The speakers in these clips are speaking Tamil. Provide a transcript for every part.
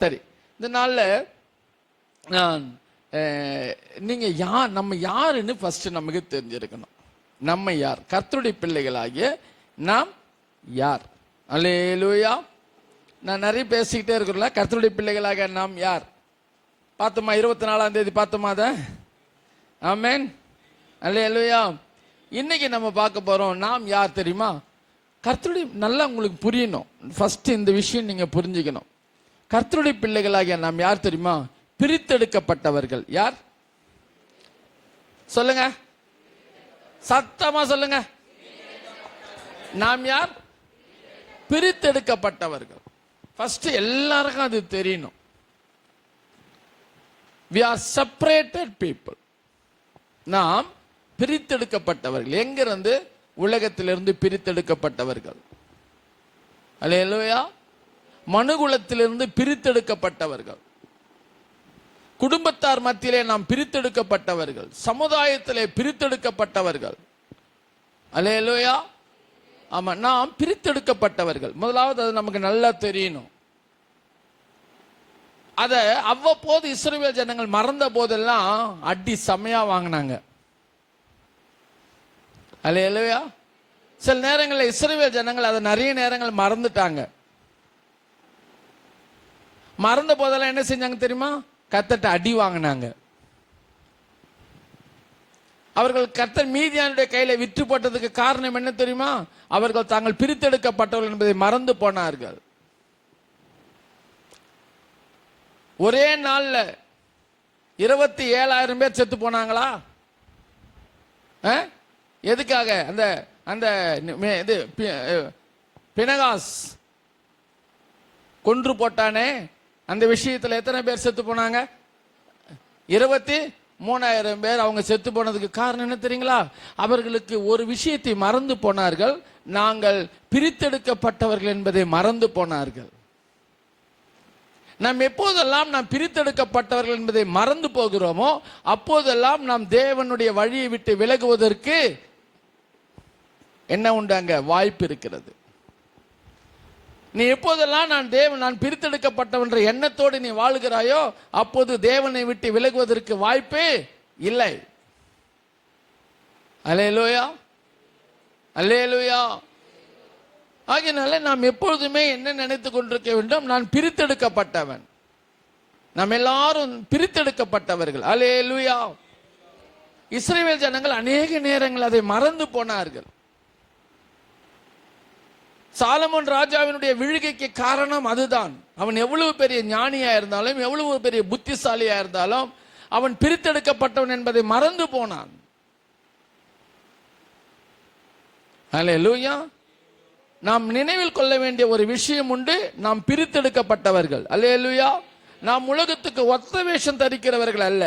சரி, இந்த நாளில் நான் நீங்கள் யார், நம்ம யாருன்னு ஃபஸ்ட்டு நமக்கு தெரிஞ்சிருக்கணும். நம்ம யார்? கர்த்தருடைய பிள்ளைகளாகிய நாம் யார்? அல்லேலூயா. நான் நிறைய பேசிக்கிட்டே இருக்கிறோம்ல, கர்த்தருடைய பிள்ளைகளாக நாம் யார் பார்த்தோமா? 24ஆம் தேதி பார்த்தோமா அதை? ஆமென், அல்லேலூயா. இன்னைக்கு நம்ம பார்க்க போகிறோம், நாம் யார் தெரியுமா? கர்த்தருடைய, நல்லா உங்களுக்கு புரியணும், ஃபஸ்ட்டு இந்த விஷயம் நீங்கள் புரிஞ்சுக்கணும். கர்த்தருடைய பிள்ளைகளாகிய நாம் யார் தெரியுமா? பிரித்தெடுக்கப்பட்டவர்கள். யார் சொல்லுங்க, சத்தமா சொல்லுங்க. நாம் யார்? பிரித்தெடுக்கப்பட்டவர்கள். ஃபர்ஸ்ட் எல்லாருக்கும் அது தெரியணும். we are separated people. நாம் பிரித்தெடுக்கப்பட்டவர்கள். எங்கிருந்து? உலகத்திலிருந்து பிரித்தெடுக்கப்பட்டவர்கள். அல்லேலூயா. மனுகுலத்திலிருந்து பிரித்தெடுக்கப்பட்டவர்கள். குடும்பத்தார் மத்தியிலே நாம் பிரித்தெடுக்கப்பட்டவர்கள். சமுதாயத்திலே பிரித்தெடுக்கப்பட்டவர்கள். அல்லேலூயா. ஆமா, நாம் பிரித்தெடுக்கப்பட்டவர்கள். முதலாவது அது நமக்கு நல்லா தெரியணும். அத அவ்வப்போது இஸ்ரவேல் ஜனங்கள் மறந்த போதெல்லாம் அடி செமையா வாங்கினாங்க. அல்லேலூயா. சில நேரங்களில் இஸ்ரவேல் ஜனங்கள் அதை நிறைய நேரங்கள் மறந்துட்டாங்க. மறந்த போதெல்லாம் என்ன செஞ்சாங்க தெரியுமா? கர்த்தர்ட்ட அடி வாங்கினாங்க. அவர்கள் கர்த்தர் மீதியானுடைய கையில விற்று போட்டதுக்கு காரணம் என்ன தெரியுமா? அவர்கள் தாங்கள் பிரித்தெடுக்கப்பட்டவர்கள் என்பதை மறந்து போனார்கள். ஒரே நாள்ல 27,000 பேர் செத்து போனாங்களா? எதுக்காக? அந்த அந்த இது பினகாஸ் கொன்று போட்டானே, அந்த விஷயத்தில் எத்தனை பேர் செத்து போனாங்க? 23,000 பேர். அவங்க செத்து போனதுக்கு காரணம் என்ன தெரியுங்களா? அவர்களுக்கு ஒரு விஷயத்தை மறந்து போனார்கள். நாங்கள் பிரித்தெடுக்கப்பட்டவர்கள் என்பதை மறந்து போனார்கள். நாம் எப்போதெல்லாம் நாம் பிரித்தெடுக்கப்பட்டவர்கள் என்பதை மறந்து போகிறோமோ அப்போதெல்லாம் நாம் தேவனுடைய வழியை விட்டு விலகுவதற்கு என்ன உண்டாங்க? வாய்ப்பு இருக்கிறது. நீ எப்போதெல்லாம் நான் பிரித்தெடுக்கப்பட்டவன்ற எண்ணத்தோடு நீ வாழுகிறாயோ அப்போது தேவனை விட்டு விலகுவதற்கு வாய்ப்பே இல்லை. அல்லேலூயா, அல்லேலூயா. ஆகையினால நாம் எப்பொழுதுமே என்ன நினைத்து கொண்டிருக்க வேண்டும்? நான் பிரித்தெடுக்கப்பட்டவன். நாம் எல்லாரும் பிரித்தெடுக்கப்பட்டவர்கள். அல்லேலூயா. இஸ்ரவேல் ஜனங்கள் அநேக நேரங்கள் அதை மறந்து போனார்கள். சாலமோன் ராஜாவினுடைய விழுகைக்கு காரணம் அதுதான். அவன் எவ்வளவு பெரிய ஞானியா இருந்தாலும், எவ்வளவு பெரிய புத்திசாலியா இருந்தாலும், அவன் பிரித்தெடுக்கப்பட்டவன் என்பதை மறந்து போனான். அல்லேலூயா. நாம் நினைவில் கொள்ள வேண்டிய ஒரு விஷயம் உண்டு. நாம் பிரித்தெடுக்கப்பட்டவர்கள். அல்லேலூயா. நாம் உலகத்துக்கு ஒத்த வேஷம் தரிக்கிறவர்கள் அல்ல.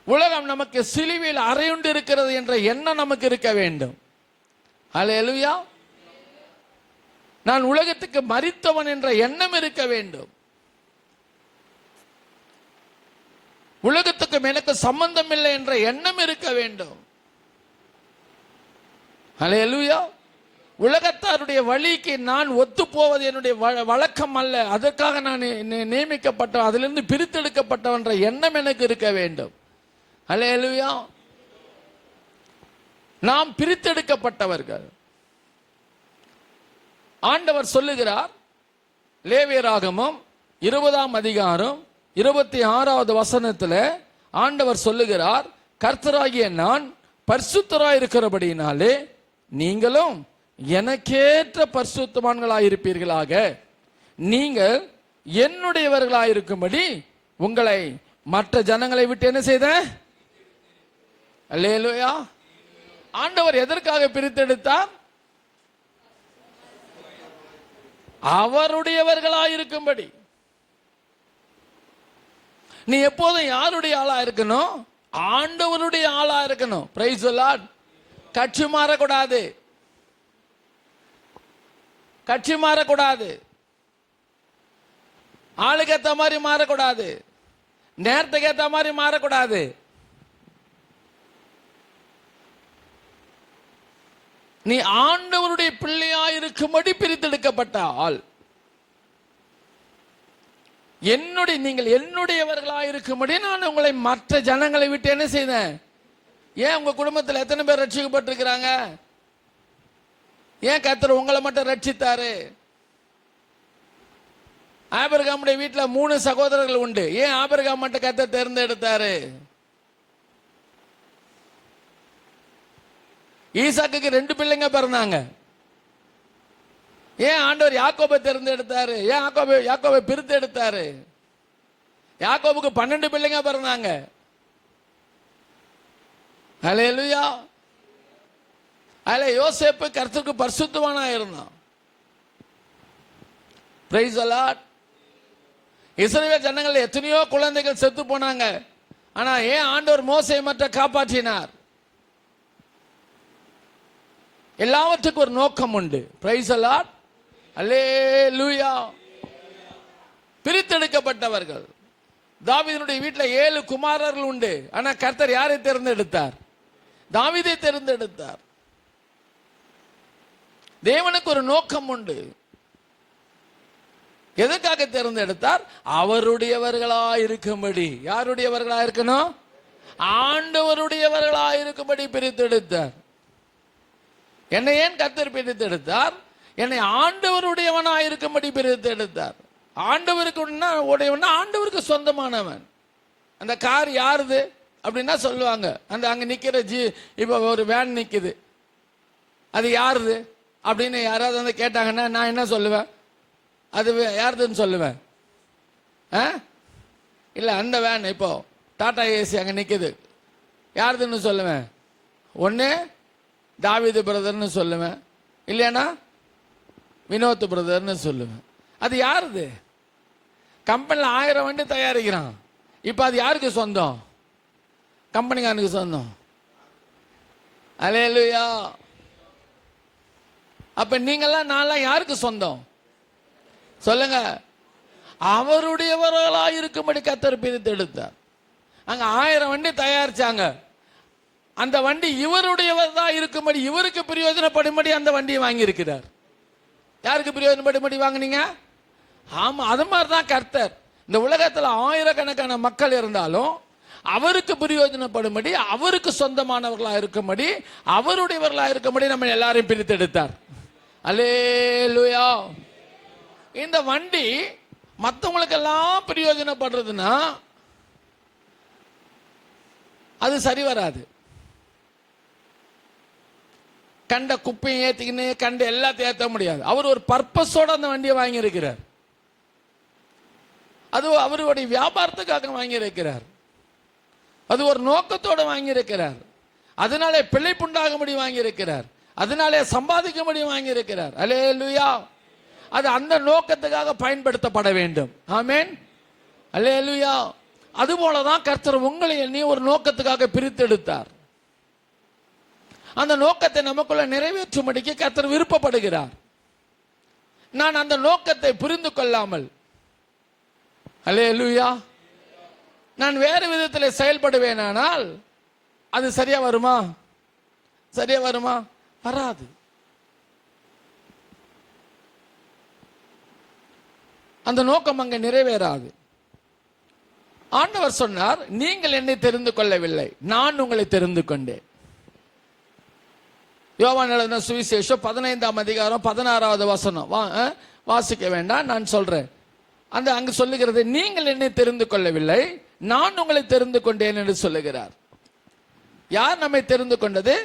உலகம் நமக்கு சிலுவையில் அறையுண்டு இருக்கிறது என்ற எண்ணம் நமக்கு இருக்க வேண்டும். அல்லேலூயா. நான் உலகத்துக்கு மரித்தவன் என்ற எண்ணம் இருக்க வேண்டும். உலகத்துக்கும் எனக்கு சம்பந்தம் இல்லை என்ற எண்ணம் இருக்க வேண்டும். அல்லேலூயா. உலகத்தாருடைய வழிக்கு நான் ஒத்து போவது என்னுடைய வழக்கம் அல்ல. அதற்காக நான் நியமிக்கப்பட்ட, அதிலிருந்து பிரித்தெடுக்கப்பட்டவன் என்ற எண்ணம் எனக்கு இருக்க வேண்டும். அல்லேலூயா. நாம் பிரித்தெடுக்கப்பட்டவர்கள். ஆண்டவர் சொல்லுகிறார், லேவியராகமம் 20ஆம் அதிகாரம் 26வது வசனத்தில் ஆண்டவர் சொல்லுகிறார், கர்த்தராகிய நான் பரிசுத்தராயிருக்கிறபடியினாலே நீங்களும் எனக்கேற்ற பரிசுத்தவான்களாயிருப்பீர்களாக. நீங்கள் என்னுடையவர்களாயிருக்கும்படி உங்களை மற்ற ஜனங்களை விட்டு என்ன செய்த? அல்லேலூயா. ஆண்டவர் எதற்காக பிரித்தெடுத்தார்? அவருடையவர்களாயிருக்கும்படி. நீ எப்போதும் யாருடைய ஆளா இருக்கணும்? ஆண்டவருடைய ஆளா இருக்கணும். Price the Lord. கட்சி மாறக்கூடாது, கட்சி மாறக்கூடாது, ஆளுக்கு ஏற்ற மாதிரி மாறக்கூடாது, நேரத்துக்கு ஏற்ற மாதிரி மாறக்கூடாது. நீ ஆண்டவருடைய பிள்ளையாயிருக்கும்படி பிரித்தெடுக்கப்பட்ட ஆள். நீங்கள் என்னுடையவர்களாக இருக்கும்படி நான் உங்களை மற்ற ஜனங்களை விட்டு என்ன செய்தேன். ஏன் உங்க குடும்பத்தில் எத்தனை பேர் ரட்சிக்கப்பட்டிருக்கிறாங்க? ஏன் கர்த்தர் உங்களை மட்டும் ரட்சித்தாரு? ஆபிரகாமுடைய வீட்டில் 3 சகோதரர்கள் உண்டு. ஏன் ஆபிரகாம் மட்டும் கர்த்தர் தேர்ந்தெடுத்தாரு? ஈசாக்குக்கு 2 பிள்ளைங்க பிறந்தாங்க. ஏன் ஆண்டவர் யாக்கோபை தேர்ந்தெடுத்தாரு? ஏன் யாக்கோபை பிரித்து எடுத்தாரு? யாக்கோபுக்கு 12 பிள்ளைங்க பிறந்தாங்க. ஹல்லேலூயா. அதுல யோசேப்பு கர்த்தருக்கு பரிசுத்தவானா இருந்தான். Price the Lord. இஸ்ரவேல் ஜனங்கள் எத்தனையோ குழந்தைகள் செத்து போனாங்க. ஆனா ஏன் ஆண்டவர் மோசேயை மட்டும் காப்பாற்றினார்? எல்லாவற்றுக்கும் ஒரு நோக்கம் உண்டு. Praise the Lord. அல்லேலூயா. பிரித்தெடுக்கப்பட்டவர்கள். தாவீதுடைய வீட்டில் 7 குமாரர்கள் உண்டு. ஆனா கர்த்தர் யாரை தேர்ந்தெடுத்தார்? தாவீதை தேர்ந்தெடுத்தார். தேவனுக்கு ஒரு நோக்கம் உண்டு. எதற்காக தேர்ந்தெடுத்தார்? அவருடையவர்களா இருக்கும்படி. யாருடையவர்களா இருக்கணும்? ஆண்டவருடையவர்களா இருக்கும்படி பிரித்தெடுத்தார். என்னை ஏன் கர்த்தர் பிரித்தெடுத்தார்? என்னை ஆண்டவருடையவனா இருக்கும்படி பிரித்தெடுத்தார். ஆண்டவருக்கு உடையவனா ஆண்டவருக்கு சொந்தமானவன். அந்த கார் யாருது அப்படின்னா சொல்லுவாங்க. அந்த அங்க நிக்கிற இப்ப ஒரு வேன் நிக்குது, அது யாருது அப்படின்னு யாராவது வந்து கேட்டாங்கன்னா நான் என்ன சொல்லுவேன்? அது யாருதுன்னு சொல்லுவேன். இல்லை அந்த வேன் இப்போ டாடா ஏசி அங்கே நிற்குது, யாருதுன்னு சொல்லுவேன். ஒன்று தாவீது பிரதர்னு சொல்லுவேன், இல்லைன்னா வினோத் பிரதர்னு சொல்லுவேன். அது யாருது? கம்பெனியில் 1000 வண்டி தயாரிக்கிறான். இப்போ அது யாருக்கு சொந்தம்? கம்பெனிக்காரனுக்கு சொந்தம். அல்லேலூயா. அப்ப நீங்கெல்லாம் நான்லாம் யாருக்கு சொந்தம் சொல்லுங்க? அவருடையவர்களா இருக்கும்படி கர்த்தர் பிரித்து எடுத்தார். அங்க 1000 வண்டி தயாரிச்சாங்க. அந்த வண்டி இவருடையவர் தான் இருக்கும்படி, இவருக்கு பிரயோஜனப்படும்படி அந்த வண்டியை வாங்கி இருக்கிறார். யாருக்கு பிரயோஜனப்படும்படி வாங்கினீங்க? ஆமா, அது மாதிரி தான் கர்த்தர். இந்த உலகத்தில் 1000கணக்கான மக்கள் இருந்தாலும் அவருக்கு பிரயோஜனப்படும்படி, அவருக்கு சொந்தமானவர்களா இருக்கும்படி, அவருடையவர்களா இருக்கும்படி நம்ம எல்லாரையும் பிரித்து எடுத்தார். அல்லேலூயா. இந்த வண்டி மற்றவங்களுக்கெல்லாம் பிரயோஜனப்படுறதுன்னா அது சரி வராது. கண்ட குப்பையை ஏற்றிக்கின்னு கண்ட எல்லாத்தையும் ஏற்ற முடியாது. அவர் ஒரு பர்பஸோட அந்த வண்டியை வாங்கி இருக்கிறார். அது அவருடைய வியாபாரத்துக்காக வாங்கி இருக்கிறார். அது ஒரு நோக்கத்தோடு வாங்கி இருக்கிறார். அதனாலே பிழைப்புண்டாகும்படி வாங்கி இருக்கிறார். அதனாலே சம்பாதிக்கும்படி வாங்கி இருக்கிறார். அல்லேலூயா. அது அந்த நோக்கத்துக்காக பயன்படுத்தப்பட வேண்டும். ஆமென். அல்லேலூயா. அதுபோலதான் கர்த்தர் உங்களை எண்ணி ஒரு நோக்கத்துக்காக பிரித்தெடுத்தார். அந்த நோக்கத்தை நமக்குள்ள நிறைவேற்றும்படிக்கு கர்த்தர் விருப்பப்படுகிறார். நான் அந்த நோக்கத்தை புரிந்து கொள்ளாமல், அல்லேலூயா, நான் வேறு விதத்தில் செயல்படுவேனானால் அது சரியா வருமா? சரியா வருமா? வராது. அந்த நோக்கம் அங்கே நிறைவேறாது. ஆண்டவர் சொன்னார், நீங்கள் என்னை தெரிந்து கொள்ளவில்லை, நான் உங்களை தெரிந்து கொண்டேன். யோவான் எழுதின சுவிசேஷம் 15ஆம் அதிகாரம் 16வது வசனம் வாசிக்க வேண்டாம், நான் சொல்றேன். அந்த அங்கு சொல்லுகிறது, நீங்கள் என்னை தெரிந்து கொள்ளவில்லை, நான் உங்களை தெரிந்து கொண்டேன் என்று சொல்லுகிறார். யார் நம்மை தெரிந்து கொண்டது?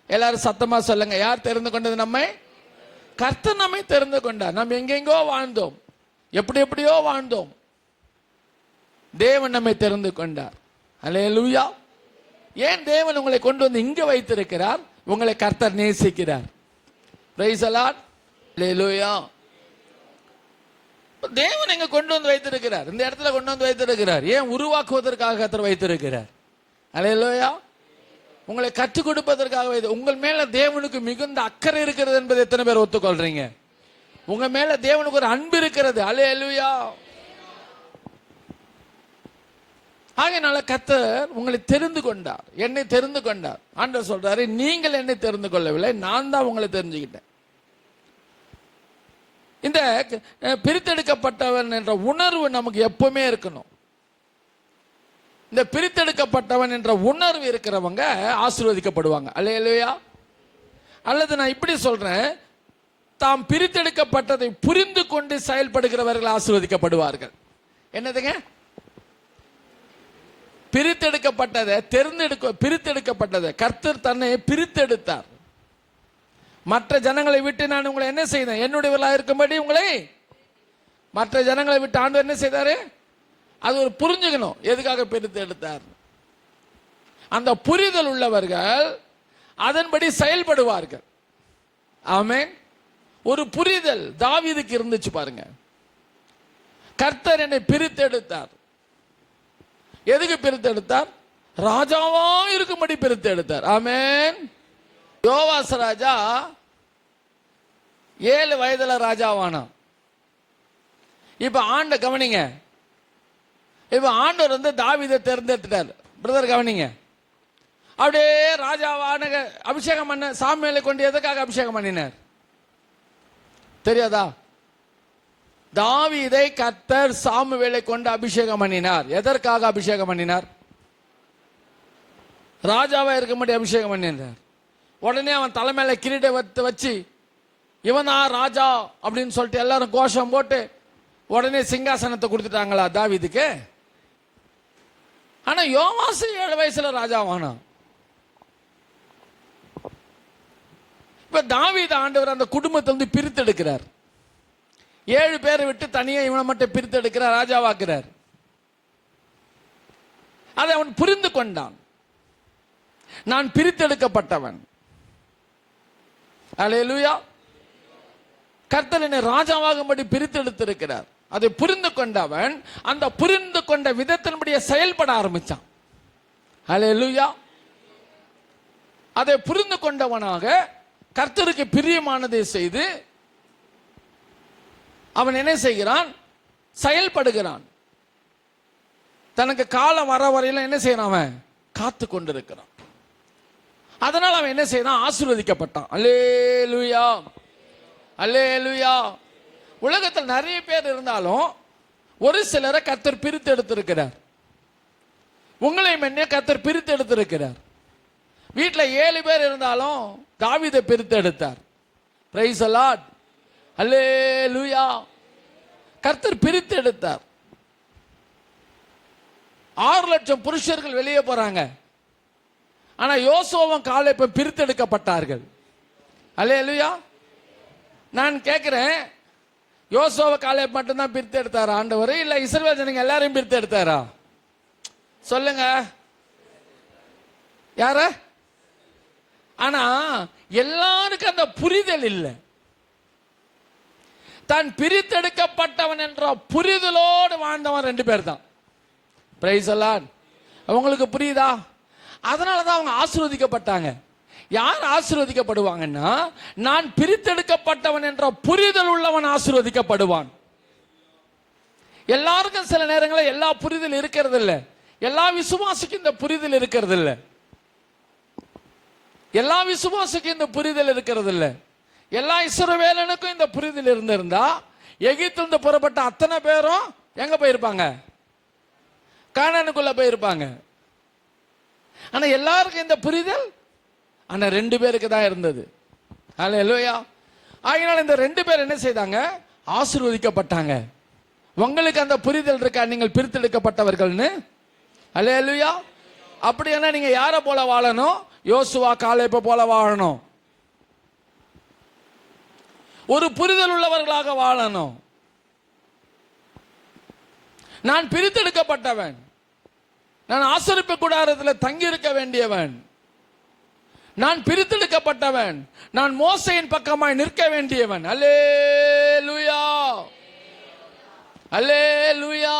எல்லாரும் சத்தமா சொல்லுங்க. யார் தெரிந்து கொண்டது நம்மை? கர்த்தர் நம்மை தெரிந்து கொண்டார். நாம் எங்கெங்கோ வாழ்ந்தோம், எப்படி எப்படியோ வாழ்ந்தோம். தேவன் நம்மை தெரிந்து கொண்டார். அல்லேலூயா. ஏன் தேவன் உங்களை கொண்டு வந்து இங்க வைத்திருக்கிறார்? உங்களை கர்த்தர் நேசிக்கிறார். Praise the Lord. அல்லேலூயா. தேவன் எங்க கொண்டு வந்து வைத்திருக்கிறார், இந்த இடத்துல கொண்டு வந்து வைத்திருக்கிறார். ஏன்? உருவாக்குவதற்காக கர்த்தர் வைத்திருக்கிறார். அல்லேலூயா. உங்களை கற்றுக் கொடுப்பதற்காக. உங்கள் மேல தேவனுக்கு மிகுந்த அக்கறை இருக்கிறது என்பதை எத்தனை பேர் ஒத்துக்கொள்றீங்க? உங்க மேல தேவனுக்கு ஒரு அன்பு இருக்கிறது. அல்லேலூயா. ஆகையினால கர்த்தர் உங்களை தெரிந்து கொண்டார், என்னை தெரிந்து கொண்டார். ஆண்டவர் சொல்றாரு, நீங்கள் என்னை தெரிந்து கொள்ளவில்லை, நான் தான் உங்களை தெரிஞ்சுக்கிட்டேன். இந்த பிரித்தெடுக்கப்பட்டவன் என்ற உணர்வு நமக்கு எப்பவுமே இருக்கணும். இந்த பிரித்தெடுக்கப்பட்டவன் என்ற உணர்வு இருக்கிறவங்க ஆசீர்வதிக்கப்படுவாங்க. அல்லேலூயா. அல்லது நான் இப்படி சொல்றேன், தாம் பிரித்தெடுக்கப்பட்டதை புரிந்து கொண்டு செயல்படுகிறவர்கள் ஆசீர்வதிக்கப்படுவார்கள். என்னதுங்க? பிரித்தெடுக்கப்பட்டதை கர்த்தர் தன்னை பிரித்தெடுத்தார். மற்ற ஜனங்களை விட்டு நான் உங்களை என்ன செய்தேன்? என்னுடையவர்களாக இருக்கும்படி உங்களை மற்ற ஜனங்களை விட்டு ஆண்டவர் என்ன செய்தாரு? அது ஒரு புரிஞ்சுக்கணும், எதுக்காக பிரித்தெடுத்தார். அந்த புரிதல் உள்ளவர்கள் அதன்படி செயல்படுவார்கள். ஆமென். ஒரு புரிதல் தாவீதுக்கு இருந்துச்சு பாருங்க. கர்த்தர் என்னை பிரித்தெடுத்தார். எதுக்கு பிரித்தெடுத்தார்? ராஜாவா இருக்கும்படி பிரித்தெடுத்தார். ஆமென். யோவாஸ் ராஜா 7 வயதுல ராஜாவானா. இப்ப கவனிங்க, இப்ப ஆண்டவர் வந்து தாவீதை தேர்ந்தெடுத்துட்டார். பிரதர் கவனிங்க, அப்படியே ராஜாவான அபிஷேகம் பண்ண சாமுவேலை கொண்டு எதுக்காக அபிஷேகம் பண்ணினார் தெரியாதா? தாவீதை கர்த்தர் சாமுவேலை கொண்டு அபிஷேகம் பண்ணினார். எதற்காக அபிஷேகம் பண்ணினார்? ராஜாவா இருக்கும்படி அபிஷேகம் பண்ணினார். உடனே அவன் தலைமையில கிரீடை வச்சு இவனா ராஜா அப்படின்னு சொல்லிட்டு எல்லாரும் கோஷம் போட்டு உடனே சிங்காசனத்தை கொடுத்துட்டாங்களா தாவீதுக்கு? ஆனா யோவாஸ் 7 வயசுல ராஜாவானா. இப்ப தாவீது ஆண்டவர் அந்த குடும்பத்தை வந்து பிரித்தெடுக்கிறார். 7 பேரை விட்டு தனியா இவனை மட்டும் பிரித்தெடுக்கிறார், ராஜாவாக்குறார். அதை அவன் புரிந்து கொண்டான். நான் பிரித்தெடுக்கப்பட்டவன். அல்லேலூயா. கர்த்தர் என்னை ராஜாவாகும்படி பிரித்தெடுத்திருக்கிறார். அதை புரிந்து கொண்டவன் அந்த புரிந்து கொண்ட விதத்தின்படியே செயல்பட ஆரம்பிச்சான். அல்லேலூயா. அதை புரிந்து கொண்டவனாக கர்த்தருக்கு பிரியமானதை செய்து அவன் என்ன செய்கிறான்? செயல்படுகிறான். தனக்கு காலம் வர வரையில என்ன செய்யறான்? அவன் காத்து கொண்டிருக்கிறான். அதனால் அவன் என்ன செய்யறான்? ஆசீர்வதிக்கப்பட்டான். அல்லேலூயா, அல்லேலூயா. உலகத்தில் நிறைய பேர் இருந்தாலும் ஒரு சிலரை கர்த்தர் பிரித்து எடுத்திருக்கிறார். உங்களையும் என்ன கர்த்தர் பிரித்து எடுத்திருக்கிறார். வீட்டில் 7 பேர் இருந்தாலும் தாவீதை பிரித்து எடுத்தார். Praise the Lord. அல்லேலூயா. கர்த்தர் பிரித்து எடுத்தார். 6 லட்சம் புருஷர்கள் வெளியே போறாங்க. ஆனா யோசுவாவும் காலேபும் பிரித்தெடுக்கப்பட்டார்கள். அல்லேலூயா. நான் கேட்கிறேன், யோசுவா காலேப் மட்டும்தான் பிரித்து எடுத்தாரா ஆண்டவர்? இல்ல இஸ்ரவேல் ஜனங்க எல்லாரையும் பிரித்து எடுத்தாரா? சொல்லுங்க யார? ஆனா எல்லாருக்கும் அந்த புரிதல் இல்லை. தான் பிரித்தெடுக்கப்பட்டவன் என்ற புரிதலோடு வாழ்ந்தவன் 2 பேர் தான். Price the Lord. அவங்களுக்கு புரியுதா? அதனாலதான் அவங்க ஆசீர்வதிக்கப்பட்டாங்க. யார் ஆசீர்வதிக்கப்படுவாங்கன்னா, நான் பிரித்தெடுக்கப்பட்டவன் என்ற புரிதல் உள்ளவன் ஆசீர்வதிக்கப்படுவான். எல்லாருக்கும் சில நேரங்களில் எல்லா புரிதல் இருக்கிறது இல்லை. எல்லா விசுவாசிக்கும் இந்த புரிதல் இருக்கிறது இல்லை. எல்லா விசுவாசிக்கும் இந்த புரிதல் இருக்கிறது இல்லை. எல்லா இஸ்ரவேலனுக்கும் இந்த புரிதல் இருந்திருந்தா எகிப்திலிருந்து புறப்பட்ட அத்தனை பேரும் எங்க போயிருப்பாங்க? கானானுக்குள்ள போயிருப்பாங்க. ஆனா எல்லாருக்கும் இந்த புரிதல் ஆனா 2 பேருக்கு தான் இருந்தது. அல்லேலூயா. ஆகையால் இந்த 2 பேர் என்ன செய்தாங்க? ஆசீர்வதிக்கப்பட்டாங்க. உங்களுக்கு அந்த புரிதல் இருக்கா? நீங்கள் பிரித்தெடுக்கப்பட்டவர்கள்னு. அல்லேலூயா. அப்படின்னா நீங்க யாரை போல வாழணும்? யோசுவா காலேபை போல வாழணும். ஒரு புரிதல் உள்ளவர்களாக வாழணும். நான் பிரித்தெடுக்கப்பட்டவன். நான் ஆசரிப்பு கூடாரத்தில் தங்கி இருக்க வேண்டியவன். நான் பிரித்தெடுக்கப்பட்டவன். நான் மோசையின் பக்கமாய் நிற்க வேண்டியவன். அல்லேலூயா, அல்லேலூயா.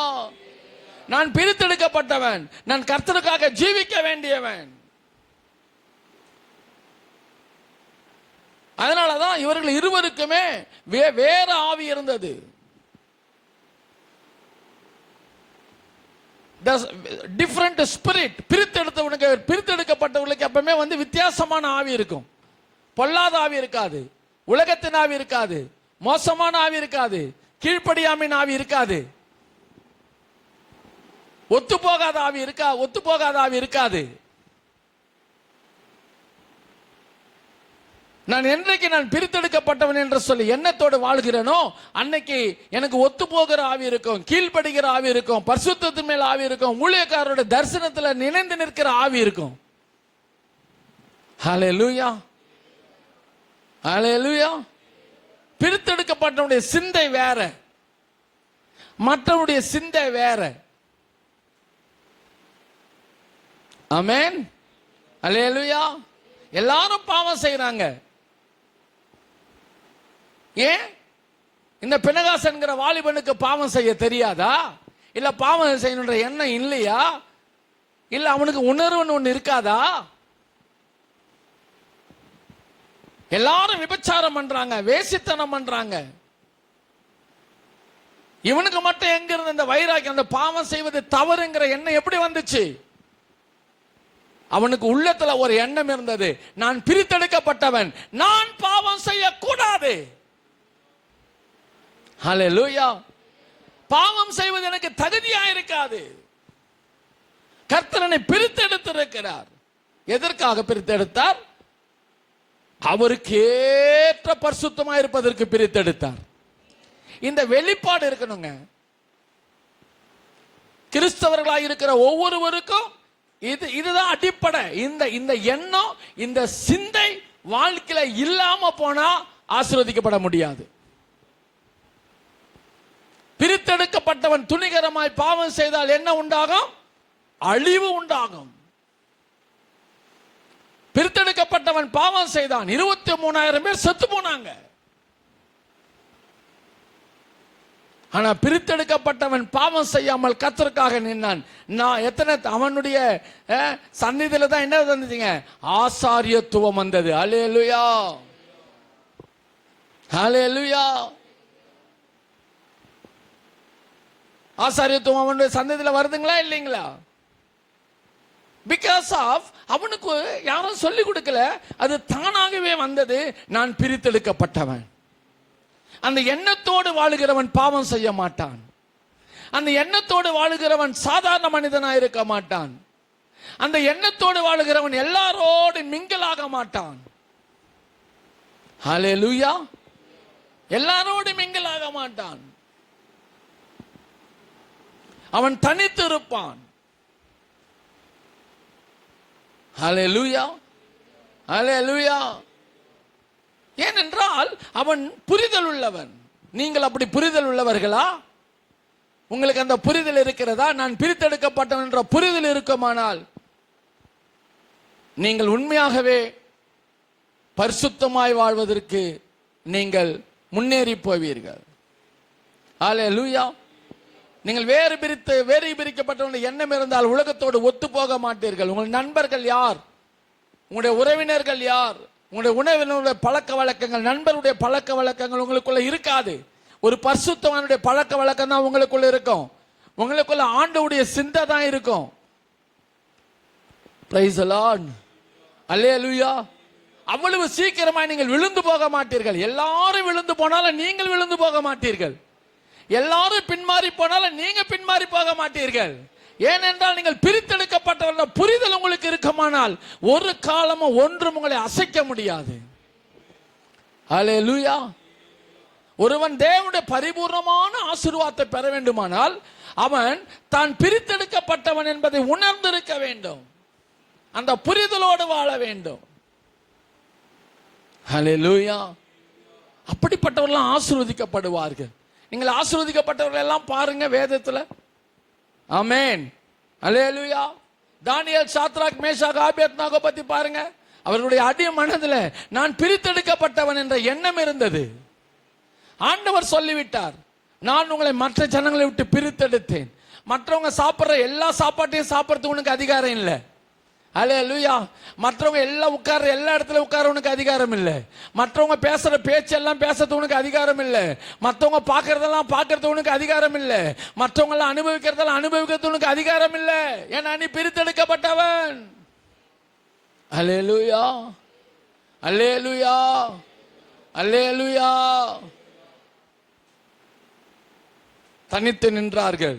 நான் பிரித்தெடுக்கப்பட்டவன். நான் கர்த்தருக்காக ஜீவிக்க வேண்டியவன். அதனாலதான் இவர்கள் இருவருக்குமே வேற ஆவி இருந்தது. Different spirit. பிரித்தெடுக்கப்பட்டவர்களுக்கு எப்பவுமே வந்து வித்தியாசமான ஆவி இருக்கும். பொல்லாத ஆவி இருக்காது, உலகத்தின் ஆவி இருக்காது, மோசமான ஆவி இருக்காது, கீழ்ப்படியாமையின் ஆவி இருக்காது, ஒத்துப்போகாத ஆவி இருக்காது. நான் என்றைக்கு நான் பிரித்தெடுக்கப்பட்டவன் என்று சொல்லி எண்ணத்தோடு வாழ்கிறேனோ அன்னைக்கு எனக்கு ஒத்து போகிற ஆவி இருக்கும், கீழ்ப்படுகிற ஆவி இருக்கும், பரிசுத்தத்தின் மேல் ஆவி இருக்கும், ஊழியக்காரரோட தரிசனத்தில் நினைந்து நிற்கிற ஆவி இருக்கும். ஹல்லேலூயா, ஹல்லேலூயா. பிரித்தெடுக்கப்பட்டவனுடைய சிந்தை வேற, மற்றவனுடைய சிந்தை வேற. ஆமென், ஹல்லேலூயா. எல்லாரும் பாவம் செய்யறாங்க. ஏன் இந்த பினகாஸ் என்கிற வாலிபனுக்கு பாவம் செய்ய தெரியாதா? இல்ல பாவம் செய்யணுன்ற எண்ணம் இல்லையா? இல்ல அவனுக்கு உணர்வுன்னு ஒண்ணு இருக்காதா? எல்லாரும் விபச்சாரம் பண்றாங்க, வேசித்தனம் பண்றாங்க. இவனுக்கு மட்டும் எங்க இருந்த இந்த வைராக்கியம், அந்த பாவம் செய்வது தவறுங்கிற எண்ணம் எப்படி வந்துச்சு? அவனுக்கு உள்ளத்துல ஒரு எண்ணம் இருந்தது, நான் பிரித்தெடுக்கப்பட்டவன், நான் பாவம் செய்யக்கூடாது. ஹல்லேலூயா. பாவம் செய்வது எனக்கு தகுதியா இருக்காது. கர்த்தரனை பிரித்தெடுத்திருக்கிறார். எதற்காக பிரித்தெடுத்தார்? அவருக்கு ஏற்ற பரிசுத்தமா இருப்பதற்கு பிரித்தெடுத்தார். இந்த வெளிப்பாடு இருக்கணுங்க. கிறிஸ்தவர்களாக இருக்கிற ஒவ்வொருவருக்கும் இதுதான் அடிப்படை. இந்த எண்ணம், இந்த சிந்தை வாழ்க்கையில இல்லாம போனா ஆசீர்வதிக்கப்பட முடியாது. பிரித்தெடுக்கப்பட்டவன் துணிகரமாய் பாவம் செய்தால் என்ன உண்டாகும்? அழிவு உண்டாகும். பிரித்தெடுக்கப்பட்டவன் பாவம் செய்தான், 23,000 பேர் செத்து போனாங்க. ஆனா பிரித்தெடுக்கப்பட்டவன் பாவம் செய்யாமல் கர்த்தருக்காக நின்னான். நான் எத்தனை அவனுடைய சந்நிதியில தான் என்ன வந்துச்சுங்க? ஆசாரியத்துவம் வந்தது. ஹல்லேலூயா, ஹல்லேலூயா. ஆசாரியத்துவம் அவனுடைய சந்ததியில வருதுங்களா இல்லைங்களா? பிகாஸ் ஆஃப் அவனுக்கு யாரும் சொல்லிக் கொடுக்கல, அது தானாகவே வந்தது. நான் பிரித்தெடுக்கப்பட்டவன். அந்த எண்ணத்தோடு வாழுகிறவன் பாவம் செய்ய மாட்டான். அந்த எண்ணத்தோடு வாழுகிறவன் சாதாரண மனிதனாக இருக்க மாட்டான். அந்த எண்ணத்தோடு வாழுகிறவன் எல்லாரோடு மிங்கிளாக மாட்டான். ஹல்லேலூயா. எல்லாரோடு மிங்கிளாக மாட்டான். அவன் தனித்து இருப்பான். ஹல்லேலூயா, ஹல்லேலூயா. ஏனென்றால் அவன் புரிதல் உள்ளவன். நீங்கள் அப்படி புரிதல் உள்ளவர்களா? உங்களுக்கு அந்த புரிதல் இருக்கிறதா? நான் பிரித்தெடுக்கப்பட்டவன் என்ற புரிதல் இருக்குமானால் நீங்கள் உண்மையாகவே பரிசுத்தமாய் வாழ்வதற்கு நீங்கள் முன்னேறி போவீர்கள். ஹல்லேலூயா. நீங்கள் வேறு பிரிக்கப்பட்ட எண்ணம் இருந்தால் உலகத்தோடு ஒத்து போக மாட்டீர்கள். உங்கள் நண்பர்கள் யார்? உங்களுடைய உறவினர்கள் யார்? உங்களுடைய உணவினுடைய பழக்க வழக்கங்கள், நண்பருடைய பழக்க வழக்கங்கள் உங்களுக்குள்ள இருக்காது. ஒரு பரிசுத்தவானுடைய பழக்க வழக்கம் தான் உங்களுக்குள்ள இருக்கும். உங்களுக்குள்ள ஆண்டவருடைய சிந்தை தான் இருக்கும். பிரைஸ் தி லார்ட், அல்லேலூயா. அவ்வளவு சீக்கிரமாய் நீங்கள் விழுந்து போக மாட்டீர்கள். எல்லாரும் விழுந்து போனாலும் நீங்கள் விழுந்து போக மாட்டீர்கள். எல்லாரும் பின்மாறி போனாலும் நீங்க பின்மாறி போக மாட்டீர்கள். ஏனென்றால் நீங்கள் பிரித்தெடுக்கப்பட்ட புரிதல் உங்களுக்கு இருக்குமானால் ஒரு காலமும் ஒன்றும் உங்களை அசைக்க முடியாது. ஹல்லேலூயா. ஒருவன் தேவனுடைய பரிபூர்ணமான ஆசீர்வாதத்தை பெற வேண்டுமானால் அவன் தான் பிரித்தெடுக்கப்பட்டவன் என்பதை உணர்ந்திருக்க வேண்டும். அந்த புரிதலோடு வாழ வேண்டும். ஹல்லேலூயா. அப்படிப்பட்டவர்கள் ஆசீர்வதிக்கப்படுவார்கள். நீங்கள் ஆசீர்வதிக்கப்பட்டவர்கள் எல்லாம் பாருங்க வேதத்துல. ஆமென், அல்லேலூயா. தானியேல், சாத்ராக், மேஷாக், ஆபேத்நேகோ பத்தி பாருங்க. அவர்களுடைய அடி மனதில் நான் பிரித்தெடுக்கப்பட்டவன் என்ற எண்ணம் இருந்தது. ஆண்டவர் சொல்லிவிட்டார், நான் உங்களை மற்ற ஜனங்களை விட்டு பிரித்தெடுத்தேன். மற்றவங்க சாப்பிட்ற எல்லா சாப்பாட்டையும் சாப்பிட்றதுக்கு உனக்கு அதிகாரம் இல்லை. அல்லேலூயா. மற்றவங்க எல்லாம் உட்கார்ற எல்லா இடத்துல உட்கார உனக்கு அதிகாரம் இல்லை. மற்றவங்க பேசுற பேச்செல்லாம் பேசுறது உனக்கு அதிகாரம் இல்லை. மற்றவங்க பார்க்கறதெல்லாம் பார்க்கறது உனக்கு அதிகாரம் இல்லை. மற்றவங்க எல்லாம் அனுபவிக்கிறதெல்லாம் அனுபவிக்கிறது உனக்கு அதிகாரம் இல்லை. ஏன்னா நீ பிரித்தெடுக்கப்பட்டவன். அல்லேலூயா, அல்லேலூயா, அல்லேலூயா. தனித்து நின்றார்கள்.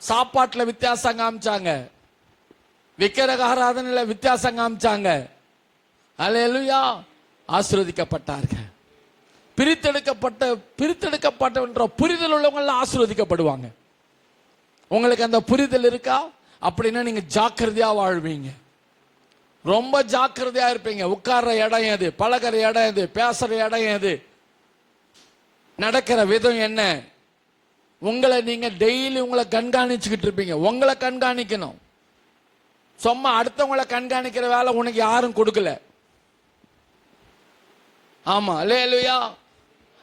சாப்பாட்டுல வித்தியாசம் காமிச்சாங்க, விக்கிரக ஆராதனையில வித்தியாசம் காமிச்சாங்க. அல்லேலூயா. ஆசீர்வதிக்கப்பட்டார்கள். பிரித்தெடுக்கப்பட்ட புரிதல் உள்ளவங்க ஆசீர்வதிக்கப்படுவாங்க. உங்களுக்கு அந்த புரிதல் இருக்கா? அப்படின்னா நீங்க ஜாக்கிரதையா வாழ்வீங்க, ரொம்ப ஜாக்கிரதையா இருப்பீங்க. உட்கார்ற இடம் எது, பழகிற இடம் எது, பேசுற இடம் எது, நடக்கிற விதம் என்ன, உங்களை நீங்க டெய்லி உங்களை கண்காணிச்சுக்கிட்டு இருப்பீங்க. உங்களை கண்காணிக்கணும். சும்மா அடுத்தவங்களை கண்காணிக்கிற வேலை உனக்கு யாரும் கொடுக்கல. ஆமா, அல்லேலூயா.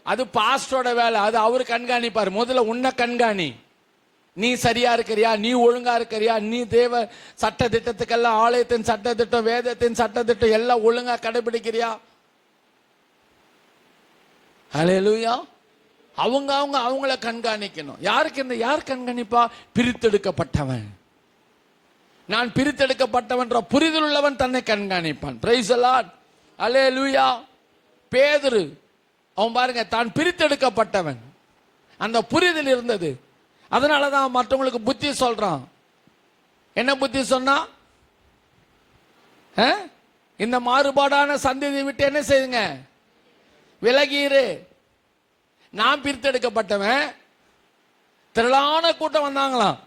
அது பாஸ்டரோட வேலை, அது அவரு கண்காணிப்பார். முதல்ல உன்னை கண்காணி. நீ சரியா இருக்கிறியா, நீ ஒழுங்கா இருக்கிறியா, நீ தேவ சட்ட திட்டத்துக்கெல்லாம் ஆலயத்தின் சட்ட திட்டம், வேதத்தின் சட்ட திட்டம் எல்லாம் ஒழுங்கா கடைபிடிக்கிறியா? அல்லேலூயா. அவங்கள கண்காணிக்கணும். யார் கண்காணிப்பா? பிரித்தெடுக்கப்பட்டவன். நான் பிரித்தெடுக்கப்பட்டவன் புரிதல் உள்ளவன் தன்னை கண்காணிப்பான். Price the Lord. அல்லேலூயா. பேதுரு அவன் பாருங்க, தான் பிரித்தெடுக்கப்பட்டவன், அந்த புரிதல் இருந்தது. அதனாலதான் மற்றவங்களுக்கு புத்தி சொல்றான். என்ன புத்தி சொன்னா? இந்த மாறுபாடான சந்ததியை விட்டு என்ன செய்யுங்க? விலகிரு. நான் பிரித்தெடுக்கப்பட்டவன். திரளான கூட்டம் வந்தாங்களாம்.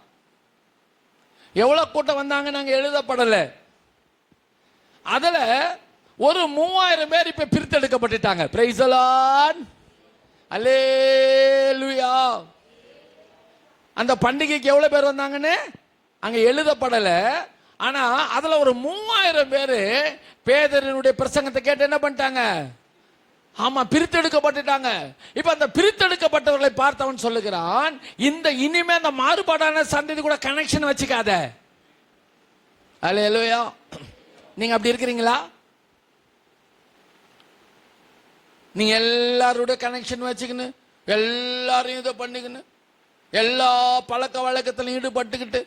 எவ்வளவு கூட்டம் வந்தாங்க நாங்க எழுதப்படல. அதுல ஒரு 3000 பேர் இப்ப பிரித்தெடுக்கப்பட்டுட்டாங்க. Price the Lord. அல்லேலூயா. அந்த பண்டிகைக்கு எவ்வளவு பேர் வந்தாங்கன்னு அங்க எழுதப்படல. ஆனா அதுல ஒரு 3000 பேரு பேதரினுடைய பிரசங்கத்தை கேட்டு என்ன பண்ணிட்டாங்க? ஆமா, பிரித்தெடுக்கப்பட்டுட்டாங்க. இப்ப அந்த பிரித்தெடுக்கப்பட்டவர்களை பார்த்தவன் சொல்லுகிறான், இந்த இனிமே அந்த மாறுபாடான சந்ததி கூட கனெக்ஷன் வச்சுக்காத. அல்லேலூயா. நீங்க அப்படி இருக்கிறீங்களா? நீங்க எல்லாரோட கனெக்ஷன் வச்சுக்கின்னு, எல்லாரையும் இதை பண்ணிக்கின்னு, எல்லா பழக்க வழக்கத்திலும் ஈடுபட்டுக்கிட்டு.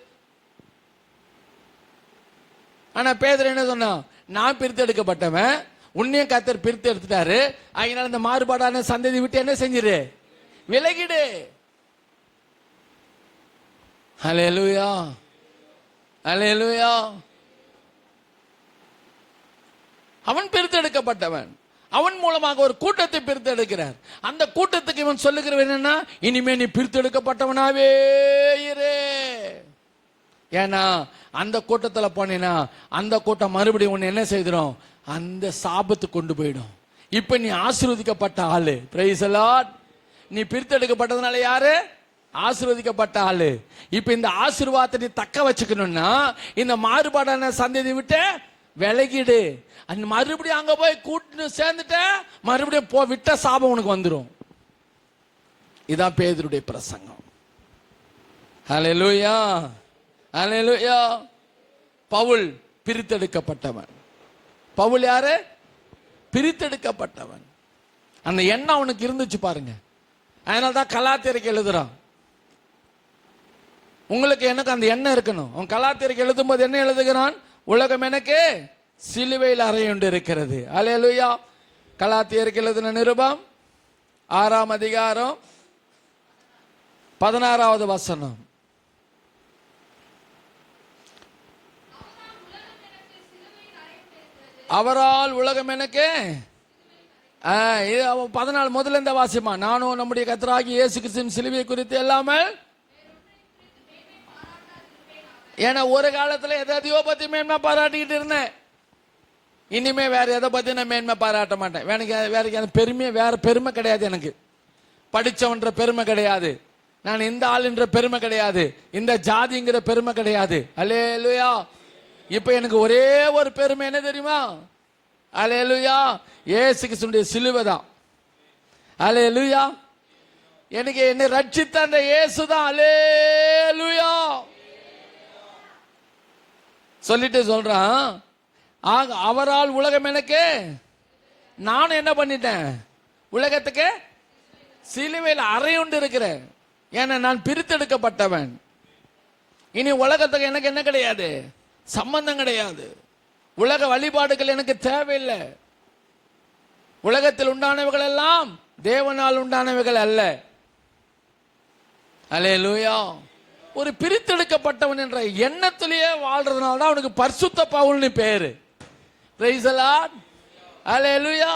ஆனா பேதுரு என்ன சொன்னா? நான் பிரித்தெடுக்கப்பட்டவன், உன்னையும் கர்த்தர் பிரித்து எடுத்துட்டாரு. அதனால இந்த மாறுபாடான சந்ததி விட்டு என்ன செஞ்சிரு? விலகிடு. அல்லேலூயா. அல்லேலூயா. அவன் பிரித்தெடுக்கப்பட்டவன். அவன் மூலமாக ஒரு கூட்டத்தை பிரித்தெடுக்கிறார். அந்த கூட்டத்துக்கு இவன் சொல்லுகிறவன் என்னன்னா, இனிமே நீ பிரித்தெடுக்கப்பட்டவனாவே இரு. ஏன்னா அந்த கூட்டத்துல போனீனா அந்த கூட்டம் மறுபடியும் உன்னை என்ன செய்திடும்? அந்த சாபத்து கொண்டு போயிடும். இப்ப நீ ஆசீர்வதிக்கப்பட்ட ஆளு. Price the Lord. நீ பிரித்தெடுக்கப்பட்டதுனால யாரு? ஆசீர்வதிக்கப்பட்ட ஆளு. இப்ப இந்த ஆசீர்வாதத்தை நீ தக்க வச்சுக்கணும்னா இந்த மாறுபாடான சந்ததி விட்டு விலகிடு. அந்த மறுபடியும் அங்க போய் கூட்டு சேர்ந்துட்ட, மறுபடியும் விட்ட சாபம் உனக்கு வந்துடும். இதான் பேதுருடைய பிரசங்கம். ஹல்லேலூயா. ஹல்லேலூயா. பவுல் பிரித்தெடுக்கப்பட்டவன். பவுல் யாரு? பிரித்தெடுக்கப்பட்டவன். அந்த எண்ணம் அவனுக்கு இருந்துச்சு பாருங்க. அதனால்தான் கலாத்தியருக்கு எழுதுறான். உங்களுக்கு எனக்கு அந்த எண்ணம் இருக்கணும். அவன் கலாத்தியருக்கு எழுதும் போது என்ன எழுதுகிறான்? உலகம் எனக்கு சிலுவையில் அறையுண்டு இருக்கிறது. அல்லேலூயா. கலாத்தியருக்கு எழுதின நிருபம் 6ஆம் அதிகாரம் 16வது வசனம். அவரால் உலகம் எனக்கு 14 முதல்ல இந்த வாசிமா. நானும் நம்முடைய கர்த்தராகிய இயேசு கிறிஸ்துவின் சிலுவை குறித்து எல்லாமே, ஏன்னா ஒரு காலத்துல எதையோ பத்தி மேன்மை பாராட்டிக்கிட்டு இருந்தேன். இனிமே வேற எதை பத்தி நான் மேன்மை பாராட்ட மாட்டேன். வேற பெருமை, வேற பெருமை கிடையாது. எனக்கு படிச்சவன்ற பெருமை கிடையாது, நான் இந்த ஆளுன்ற பெருமை கிடையாது, இந்த ஜாதிங்கிற பெருமை கிடையாது. அல்லேலூயா. இப்ப எனக்கு ஒரே ஒரு பெருமை என்ன தெரியுமா? அல்லேலூயா. இயேசு கிறிஸ்துவின் சிலுவை தான். அல்லேலூயா. எனக்கு என்னை ரட்சித்த அந்த இயேசு தான். அல்லேலூயா. சொல்லிட்டு சொல்றான், அவரால் உலகம் எனக்கு, நானும் என்ன பண்ணிட்டேன்? உலகத்துக்கு சிலுவையில் அறையுண்டு இருக்கிறேன். ஏன்னா நான் பிரித்தெடுக்கப்பட்டவன். இனி உலகத்துக்கு எனக்கு என்ன கிடையாது? சம்பந்தம் கிடையாது. உலக வழிபாடுகள் எனக்கு தேவையில்லை. உலகத்தில் உண்டானவைகள் எல்லாம் தேவனால் உண்டானவைகள் அல்ல. அல்லேலூயா. ஒரு பிரித்தெடுக்கப்பட்டவன் என்ற எண்ணத்திலேயே வாழ்றதுனால தான் அவனுக்கு பரிசுத்த பவுல்னு பேரு. Praise the Lord. அல்லேலூயா.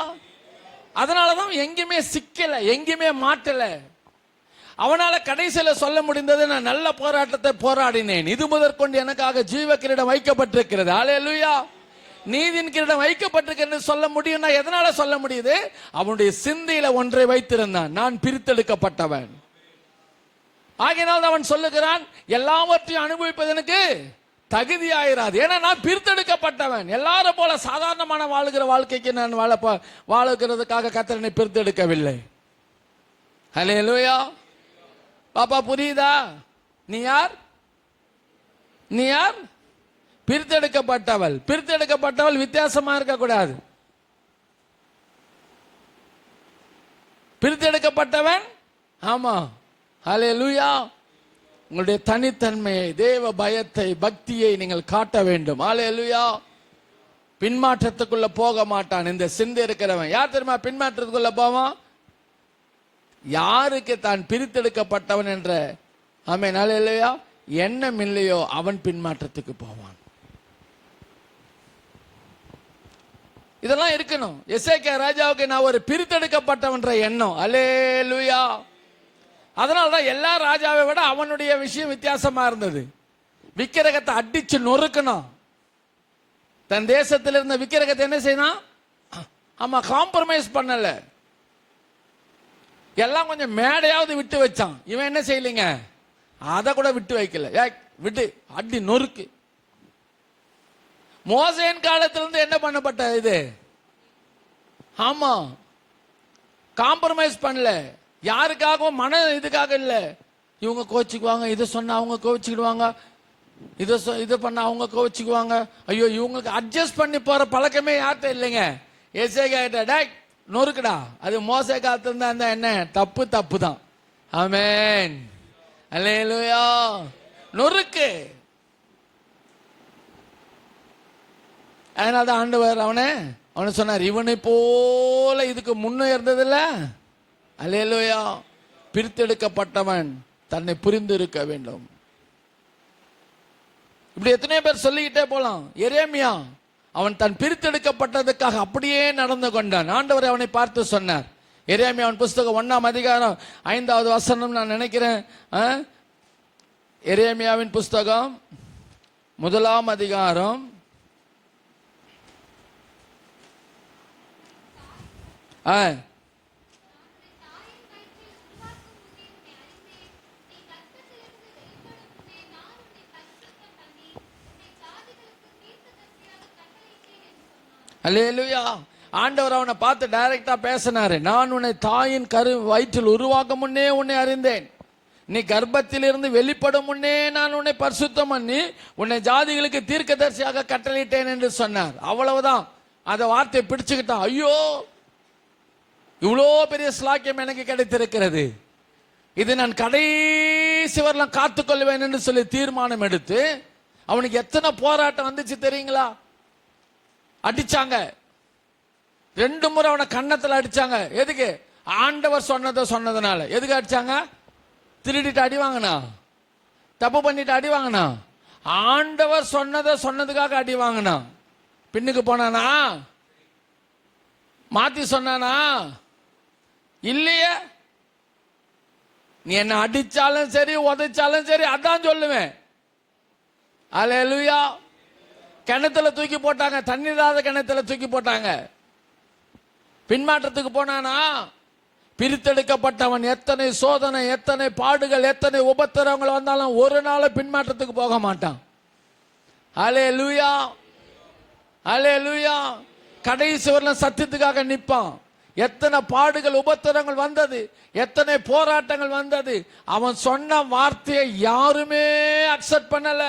அதனாலதான் எங்கேயுமே சிக்கல, எங்கேயுமே மாட்டல. அவனால கடைசியில சொல்ல முடிந்தது, நான் நல்ல போராட்டத்தை போராடினேன், இது முதற்கொண்டு எனக்காக ஜீவ கிரீடம் வைக்கப்பட்டிருக்கிறது. அல்லேலூயா. நீதியின் கிரீடம் வைக்கப்பட்டிருக்கிறது சொல்ல முடியும்னா எதனால சொல்ல முடியுது? அவனுடைய சிந்தையில ஒன்றை வைத்திருந்தான், நான் பிரித்தெடுக்கப்பட்டவன். ஆகையினால் அவன் சொல்லுகிறான், எல்லாவற்றையும் அனுபவிப்பதற்கு தகுதியாயிராது, ஏன்னா நான் பிரித்தெடுக்கப்பட்டவன். எல்லாரும் போல சாதாரணமான வாழுகிற வாழ்க்கைக்கு நான் வாழுகிறதுக்காக கர்த்தர் என்னை பிரித்தெடுக்கவில்லை. அல்லேலூயா. பாப்பா புரியுதா? நீ யார்? நீ யார்? பிரித்தெடுக்கப்பட்டவள். பிரித்தெடுக்கப்பட்டவள் வித்தியாசமா இருக்கக்கூடாது. பிரித்தெடுக்கப்பட்டவன், ஆமா. அல்லேலூயா. உங்களுடைய தனித்தன்மையை, தேவ பயத்தை, பக்தியை நீங்கள் காட்ட வேண்டும். அல்லேலூயா. பின்மாற்றத்துக்குள்ள போக மாட்டான் இந்த சிந்தை இருக்கிறவன். யார் தெரியுமா பின்மாற்றத்துக்குள்ள போவான்? யாருக்கு தான் பிரித்தெடுக்கப்பட்டவன் என்ற ஆமென் அல்லேலூயா எண்ணம் இல்லையோ அவன் பின்மாற்றத்துக்கு போவான். இதெல்லாம் இருக்கணும். எசேக்கியா ராஜாவுக்கு நான் ஒரு பிரித்தெடுக்கப்பட்டவன்ற எண்ணம். அல்லேலூயா. அதனாலதான் எல்லா ராஜாவை விட அவனுடைய விஷயம் வித்தியாசமா இருந்தது. விக்கிரகத்தை அடிச்சு நொறுக்கணும். தன் தேசத்தில் இருந்த விக்கிரகத்தை என்ன செய்யணும்? ஆமா, காம்ப்ரமைஸ் பண்ணல. எல்லாம் கொஞ்சம் மேடையாவது விட்டு வச்சான். இவன் என்ன செய்யலீங்க, அதை கூட விட்டு வைக்கல. விட்டு அடி நொறுக்கு. மோசேயின் காலத்திலிருந்து என்ன பண்ணப்பட்ட இது? ஆமா, காம்ப்ரமைஸ் பண்ணல. யாருக்காகவும் மன இதுக்காக இல்ல. இவங்க கோச்சிக்குவாங்க, இதை சொன்னா அவங்க கோச்சிக்கிடுவாங்க, இதை பண்ண அவங்க கோச்சிக்குவாங்க. ஐயோ, இவங்களுக்கு அட்ஜஸ்ட் பண்ணி போற பழக்கமே யார்கிட்ட இல்லைங்க. எசேக்கியா நொறுக்குடா. அது மோசே காலத்துல இருந்தா என்ன தப்பு? தப்பு தான். ஆமென் அல்லேலூயா. நொறுக்கு. அதனால்தான் ஆண்டவர் அவனை சொன்னார், இவனை போல இதுக்கு முன்ன இருந்ததில்ல. அல்லேலூயா. பிரித்தெடுக்கப்பட்டவன் தன்னை புரிந்து இருக்க வேண்டும். இப்படி எத்தனை பேர் சொல்லிக்கிட்டே போலாம். எரேமியா அவன் தன் பிரித்தெடுக்கப்பட்டதுக்காக அப்படியே நடந்து கொண்டான். ஆண்டவர் அவனை பார்த்து சொன்னார். எரேமியாவின் புஸ்தகம் 1ஆம் அதிகாரம் 5வது வசனம் நான் நினைக்கிறேன். எரேமியாவின் புஸ்தகம் 1ஆம் அதிகாரம் 'அல்லேலூயா. ஆண்டவர் அவனை பார்த்து டைரக்டா பேசினாரு. நான் உன்னை தாயின் வயிற்றில் உருவாக்க முன்னே உன்னை அறிந்தேன், நீ கர்ப்பத்தில் இருந்து வெளிப்படும் முன்னே நான் உன்னை பரிசுத்தம் பண்ணி உன்னை ஜாதிகளுக்கு தீர்க்கதரிசியாக கட்டளையிட்டேன் என்று சொன்னார். அவ்வளவுதான். அந்த வார்த்தையை பிடிச்சுக்கிட்டான். ஐயோ, இவ்வளோ பெரிய ஸ்லாக்கியம் எனக்கு கிடைத்திருக்கிறது, இது நான் கடைசி வரலாம் காத்துக்கொள்வேன் என்று சொல்லி தீர்மானம் எடுத்து அவனுக்கு எத்தனை போராட்டம் வந்துச்சு தெரியுங்களா? அடிச்சாங்க. 2 முறை அவனை கன்னத்துல அடிச்சாங்க. எதுக்கு? ஆண்டவர் சொன்னதுனால. எதுக்கு அடிச்சாங்க? திருடிட்டு அடி வாங்கினா, தப்பு பண்ணிட்டு அடி வாங்கினா, ஆண்டவர் சொன்னதுக்காக அடி வாங்கினா. பின்னுக்கு போனானா? மாத்தி சொன்னானா? இல்லையே. நீ என்ன அடிச்சாலும் சரி, உதைச்சாலும் சரி, அதான் சொல்லுவேன். அல்லேலூயா. கிணத்துல தூக்கி போட்டாங்க, தண்ணீராத கிணத்துல தூக்கி போட்டாங்க. பின்மாற்றத்துக்கு போனானா? பிரித்தெடுக்கப்பட்டவன் எத்தனை சோதனை, எத்தனை பாடுகள், எத்தனை உபத்திரவங்கள் வந்தாலும் ஒரு நாள் பின்மாற்றத்துக்கு போக மாட்டான். அல்லேலூயா. அல்லேலூயா. கடைசி வரலாம் சத்தியத்துக்காக நிற்பான். எத்தனை பாடுகள் உபத்திரங்கள் வந்தது, எத்தனை போராட்டங்கள் வந்தது, அவன் சொன்ன வார்த்தையை யாருமே அக்செப்ட் பண்ணல.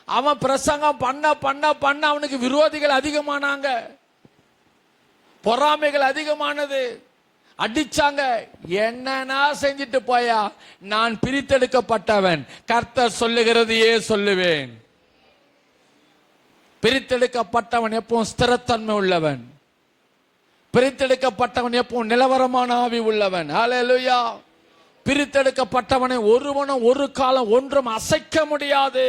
அவன் பிரசங்கம் பண்ண பண்ண பண்ண அவனுக்கு விரோதிகள் அதிகமானாங்க, பொறாமைகள் அதிகமானது, அடிச்சாங்க. என்னன்னா செஞ்சிட்டு போயா, நான் பிரித்தெடுக்கப்பட்டவன், கர்த்தர் சொல்லுகிறதையே சொல்லுவேன். பிரித்தெடுக்கப்பட்டவன் எப்பவும் ஸ்திரத்தன்மை உள்ளவன், பிரித்தெடுக்கப்பட்டவன் எப்பவும் நிலவரமான ஆவி உள்ளவன். ஹல்லேலூயா. பிரித்தெடுக்கப்பட்டவனை ஒருவனும் ஒரு காலம் ஒன்றும் அசைக்க முடியாது.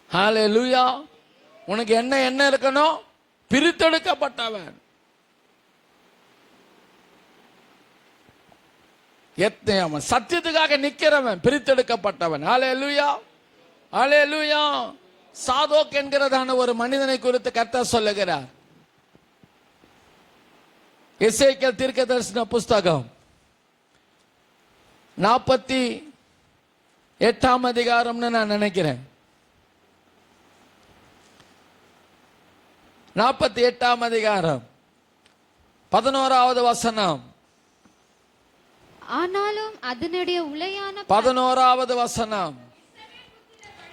ஹல்லேலூயா. உனக்கு என்ன இருக்கணும்? பிரித்தெடுக்கப்பட்டவன். அவன் சத்தியத்துக்காக நிக்கிறவன், பிரித்தெடுக்கப்பட்டவன். ஹல்லேலூயா, ஹல்லேலூயா. சாதோக் என்கிறதான ஒரு மனிதனை குறித்து கர்த்தர் சொல்லுகிறார். எசேக்கியேல் தீர்க்கதரிசன புஸ்தகம் 48ஆம் அதிகாரம்னு நான் நினைக்கிறேன். 48ஆம் அதிகாரம் 11வது வசனம். ஆனாலும் அதனுடைய உளையான 11வது வசனம்.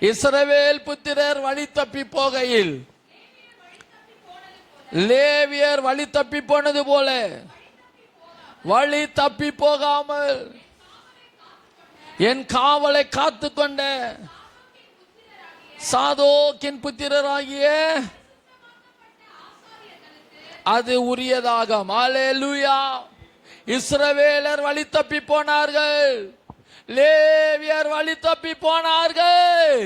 இஸ்ரவேல் புத்திரர் வழி தப்பி போகையில் லேவியர் வழி தப்பி போனது போல வழி தப்பி போகாமல் என் காவலை காத்து கொண்ட சாதோக்கின் புத்திரராகிய அது உரியதாகும். ஹல்லேலூயா. இஸ்ரவேலர் வழி தப்பி போனார்கள், லேவியர் வழி தப்பி போனார்கள்.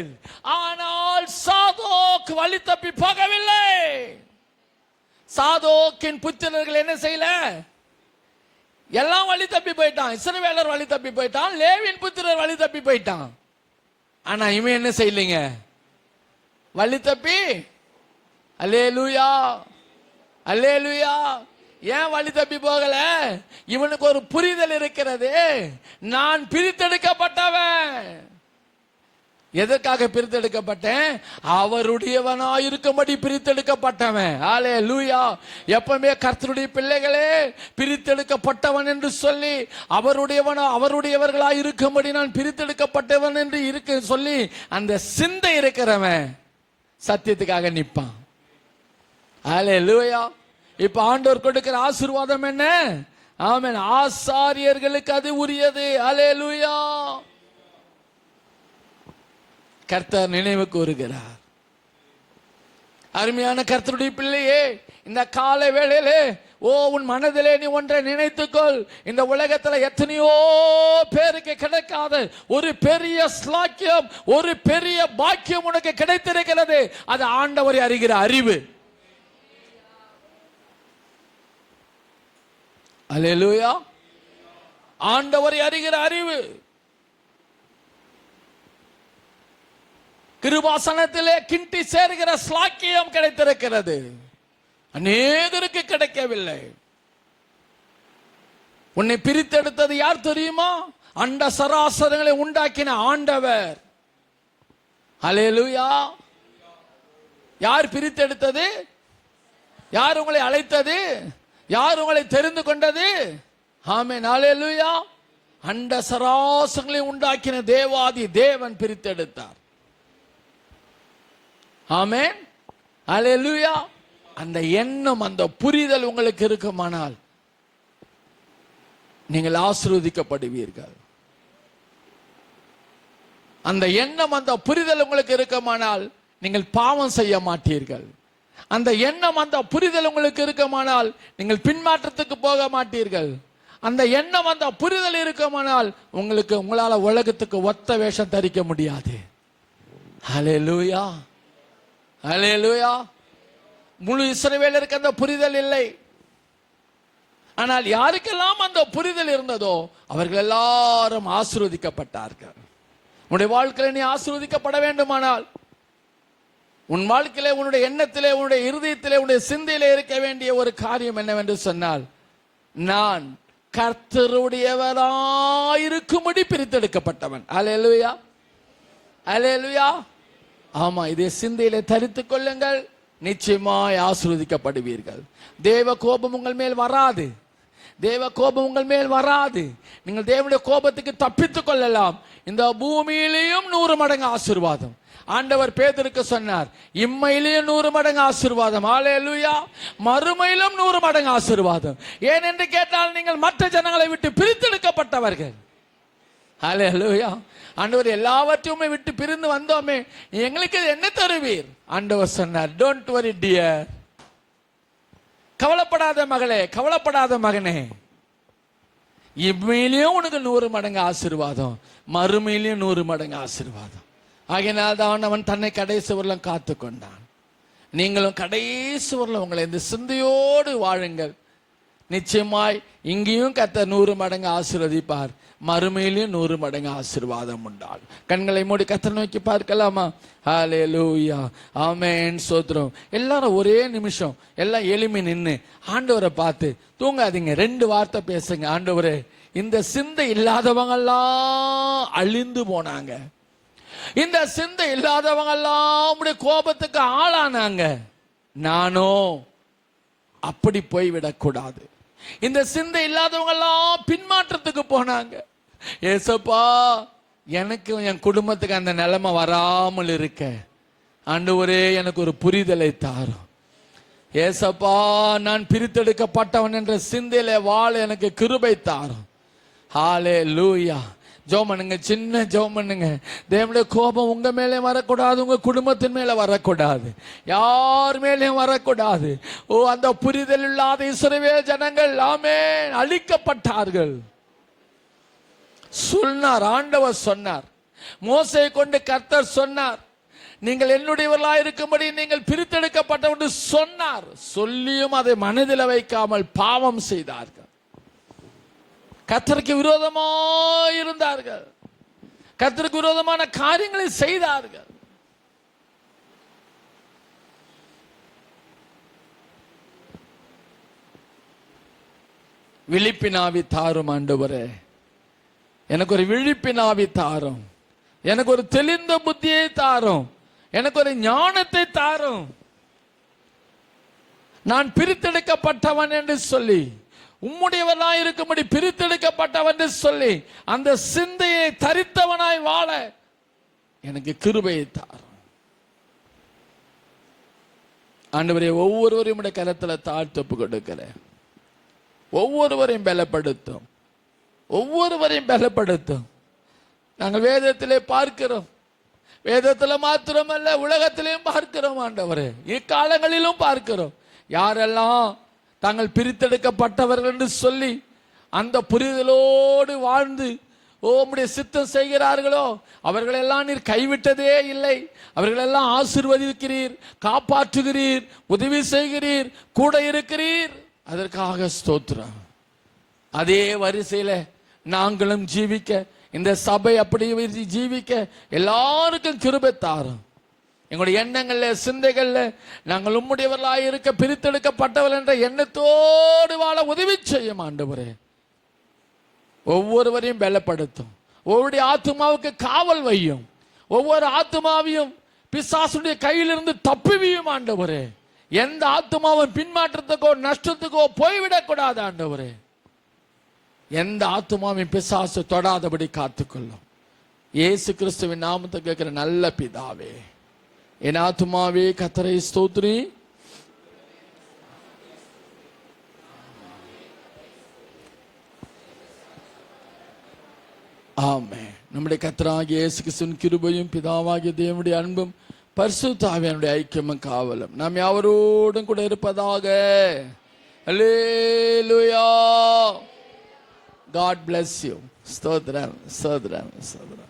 ஆனால் சாதோக் வழி தப்பி போகவில்லை. சாதோக்கின் புத்திரர்கள் என்ன செய்யல? எல்லாம் வழி தப்பி போயிட்டான். இஸ்ரவேலர் வழி தப்பி போயிட்டான், லேவியின் புத்திரர் வழி தப்பி போயிட்டான். ஆனா இவன் என்ன செய்யலைங்க? வழி தப்பி. அல்லேலூயா, அல்லேலூயா. ஏன் வழி தப்பி போகல? இவனுக்கு ஒரு புரிதல் இருக்கிறது. நான் பிரித்தெடுக்கப்பட்டவன். எதற்காக பிரித்தெடுக்கப்பட்டேன்? அவருடையவனா இருக்கும்படி பிரித்தெடுக்கப்பட்டவன். ஹல்லேலூயா. எப்பவுமே கர்த்தருடைய பிள்ளைகளே, பிரித்தெடுக்கப்பட்டவன் என்று சொல்லி அவருடையவனா அவருடையவர்களா இருக்கும்படி நான் பிரித்தெடுக்கப்பட்டவன் என்று இருக்கு சொல்லி அந்த சிந்தை இருக்கிறவன் சத்தியத்துக்காக நிற்பான். ஹல்லேலூயா. இப்ப ஆண்டவர் கொடுக்கிற ஆசீர்வாதம் என்ன? ஆமென். ஆசாரியர்களுக்கு அது உரியது. ஹல்லேலூயா. கர்த்தர் நினைவு கூறுகிறார். அருமையான கர்த்தருடைய பிள்ளையே, இந்த கால வேளையிலே உன் மனதிலே நீ ஒன்றை நினைத்துக்கொள். இந்த உலகத்துல எத்தனையோ பேருக்கு கிடைக்காத ஒரு பெரிய ஸ்லாக்கியம், ஒரு பெரிய பாக்கியம் உனக்கு கிடைத்திருக்கிறது. அது ஆண்டவரை அறிகிற அறிவு. அல்லேலூயா. ஆண்டவரை அறிகிற அறிவு. கிருபாசனத்திலே கிண்டி சேர்கிற ஸ்லாக்கியம் கிடைத்திருக்கிறது. அநேகருக்கு கிடைக்கவில்லை. உன்னை பிரித்தெடுத்தது யார் தெரியுமா? அண்ட சராசரங்களை உண்டாக்கின ஆண்டவர். ஹல்லேலூயா. யார் பிரித்தெடுத்தது? யார் உங்களை அழைத்தது? யார் உங்களை தெரிந்து கொண்டது? ஆமென். ஹல்லேலூயா. அண்ட சராசரங்களை உண்டாக்கின தேவாதி தேவன் பிரித்தெடுத்தார். ஆமென். ஹல்லேலூயா. அந்த எண்ணம், அந்த புரிதல் உங்களுக்கு இருக்குமானால் நீங்கள் ஆசீர்வதிக்கப்படுவீர்கள். அந்த எண்ணம், அந்த புரிதல் உங்களுக்கு இருக்குமானால் நீங்கள் பாவம் செய்ய மாட்டீர்கள். அந்த எண்ணம், அந்த புரிதல் உங்களுக்கு இருக்குமானால் நீங்கள் பின்மாற்றத்துக்கு போக மாட்டீர்கள். அந்த எண்ணம், அந்த புரிதல் இருக்குமானால் உங்களால உலகத்துக்கு ஒத்த வேஷம் தரிக்க முடியாது. ஹல்லேலூயா, ஹல்லேலூயா. முழு இஸ்ரவேலருக்கு அந்த புரிதல் இல்லை. ஆனால் யாருக்கெல்லாம் அந்த புரிதல் இருந்ததோ அவர்கள் எல்லாரும் ஆசீர்வதிக்கப்பட்டார்கள். உன்னுடைய வாழ்க்கையில நீ ஆசீர்வதிக்கப்பட வேண்டுமானால் உன் வாழ்க்கையிலே, உன்னுடைய எண்ணத்திலே, உன்னுடைய இருதயத்திலே, உன்னுடைய சிந்தையிலே இருக்க வேண்டிய ஒரு காரியம் என்னவென்று சொன்னால், நான் கர்த்தருடையவராயிருக்கும்படி பிரித்தெடுக்கப்பட்டவன். அல்லேலூயா, அல்லேலூயா. ஆமா, இதை சிந்தையிலே தரித்துக் கொள்ளுங்கள். நிச்சயமாய் ஆசீர்வதிக்கப்படுவீர்கள். தேவ கோபம் உங்கள் மேல் வராது. தேவ கோபம் உங்கள் மேல் வராது. நீங்கள் தேவனுடைய கோபத்துக்கு தப்பித்துக் கொள்ளலாம். இந்த பூமியிலேயும் 100 மடங்கு ஆசீர்வாதம். ஆண்டவர் பேதுருக்கு சொன்னார், இம்மையிலேயும் 100 மடங்கு ஆசீர்வாதம். ஹல்லேலூயா. மறுமையிலும் 100 மடங்கு ஆசீர்வாதம். ஏன் என்று கேட்டால், நீங்கள் மற்ற ஜனங்களை விட்டு பிரித்தெடுக்கப்பட்டவர்கள். ஹல்லேலூயா. ஆண்டவர் எல்லாவற்றையுமே விட்டு பிரிந்து வந்தோமே, எங்களுக்கு என்ன தருவீர்? ஆண்டவர் சொன்னார், டோன்ட் வரி டியர். கவலைப்படாத மகளே, கவலைப்படாத மகனே. இம்மையிலையும் உனக்கு 100 மடங்கு ஆசீர்வாதம், மறுமையிலையும் 100 மடங்கு ஆசீர்வாதம். ஆகையினால் தான் அவன் தன்னை கடைசி வரலாம் காத்து கொண்டான். நீங்களும் கடைசி வரலாம் உங்களை இந்த சிந்தையோடு வாழுங்கள். நிச்சயமாய் இங்கேயும் கர்த்தர் 100 மடங்கு ஆசீர்வதிப்பார், மறுமையிலையும் 100 மடங்கு ஆசீர்வாதம் உண்டாகும். கண்களை மூடி கர்த்தரை நோக்கி பார்க்கலாமா? ஹல்லேலூயா, ஆமென், ஸ்தோத்திரம். எல்லாரும் ஒரே நிமிஷம் எல்லாம் எளிமை நின்று ஆண்டவரை பார்த்து தூங்காதீங்க. 2 வார்த்தை பேசுங்க. ஆண்டவரே, இந்த சிந்தை இல்லாதவங்கெல்லாம் அழிந்து போனாங்க, இந்த சிந்தை இல்லாதவங்கெல்லாம் உம்முடைய கோபத்துக்கு ஆளானாங்க, நானோ அப்படி போய்விடக்கூடாது. இந்த சிந்தை இல்லாதவங்க எல்லாம் பின்மாற்றத்துக்கு போனாங்க. ஏசப்பா, எனக்கு என் குடும்பத்துக்கு அந்த நிலைமை வராமல் இருக்க ஆண்டவரே எனக்கு ஒரு புரிதலை தாரும். ஏசப்பா, நான் பிரித்தெடுக்கப்பட்டவன் என்ற சிந்தையில வாழ எனக்கு கிருபை தாரும். ஹல்லேலூயா. ஜெபம் பண்ணுங்க, சின்ன ஜெபம் பண்ணுங்க. தேவனுடைய கோபம் உங்க மேலே வரக்கூடாது, உங்க குடும்பத்தின் மேல வரக்கூடாது, யார் மேலேயும் வரக்கூடாது. ஓ, அந்த புரிதல் இல்லாத இஸ்ரவேல் ஜனங்கள் ஆமென் அழிக்கப்பட்டார்கள். சொன்னார், ஆண்டவர் சொன்னார், மோசேயை கொண்டு கர்த்தர் சொன்னார், நீங்கள் என்னுடையவர்களாய் இருக்கும்படி நீங்கள் பிரித்தெடுக்கப்பட்டவர்கள் சொன்னார். சொல்லியும் அதை மனதில் வைக்காமல் பாவம் செய்தார்கள், கர்த்தருக்கு விரோதமாக இருந்தார்கள், கர்த்தருக்கு விரோதமான காரியங்களை செய்தார்கள். விழிப்பினாவி தாரும் ஆண்டவரே, எனக்கு ஒரு விழிப்பினாவி தாரும், எனக்கு ஒரு தெளிந்த புத்தியை தாரும், எனக்கு ஒரு ஞானத்தை தாரும். நான் பிரித்தெடுக்கப்பட்டவன் என்று சொல்லி, உம்முடையவனாய் இருக்கும்படி பிரித்தெடுக்கப்பட்டவன் என்று சொல்லி அந்த சிந்தையை தரித்தவனாய் வாழ எனக்கு கிருபையை தாரும். ஆண்டவரே, ஒவ்வொருவரையும் உடைய கரத்துல தாழ்த்தப்பு கொடுக்கிறேன். ஒவ்வொருவரையும் பலப்படுத்தும், ஒவ்வொருவரையும் பலப்படுத்தும். நாங்கள் வேதத்திலே பார்க்கிறோம், வேதத்தில் மாத்திரமல்ல உலகத்திலேயும் பார்க்கிறோம் ஆண்டவரே, இக்காலங்களிலும் பார்க்கிறோம். யாரெல்லாம் தாங்கள் பிரித்தெடுக்கப்பட்டவர்கள் என்று சொல்லி அந்த புரிதலோடு வாழ்ந்து உம்முடைய சித்தம் செய்கிறார்களோ அவர்களெல்லாம் நீர் கைவிட்டதே இல்லை. அவர்களெல்லாம் ஆசீர்வதிக்கிறீர், காப்பாற்றுகிறீர், உதவி செய்கிறீர், கூட இருக்கிறீர். அதற்காக ஸ்தோத்திரம். அதே வரிசையில நாங்களும் ஜீவிக்க, இந்த சபை அப்படி ஜீவிக்க எல்லாருக்கும் கிருபை தாரும். எங்களுடைய எண்ணங்கள்ல சிந்தைகள்ல நாங்கள் உம்முடையவர்களாய் இருக்க பிரித்தெடுக்கப்பட்டவர்கள் என்ற எண்ணத்தோடு வாழ உதவி செய்யும் ஆண்டவரே. ஒவ்வொருவரையும் பலப்படுத்தும், ஒவ்வொரு ஆத்துமாவுக்கு காவல் வையும், ஒவ்வொரு ஆத்துமாவையும் பிசாசுடைய கையிலிருந்து தப்புவியும் ஆண்டவரே. எந்த ஆத்துமாவும் பின்மாற்றத்துக்கோ நஷ்டத்துக்கோ போய்விடக்கூடாது ஆண்டவரே. எந்த ஆத்துமாவையும் பிசாசு தொடாதபடி காத்துக்கொள்ளும். இயேசு கிறிஸ்துவின் நாமத்தை கேட்கிற நல்ல பிதாவே, என் ஆத்துமாவே கர்த்தரை ஸ்தோத்திரி. ஆமென். நம்முடைய கர்த்தராகிய இயேசு கிறிஸ்துவின் கிருபையும் பிதாவாகிய தேவனுடைய அன்பும் பரிசுத்த ஆவியானுடைய ஐக்கியமும் காவலும் நாம் யாவரோடும் கூட இருப்பதாக. அல்லேலூயா. God bless you. ஸ்தோத்திரம், ஸ்தோத்திரம், ஸ்தோத்திரம்.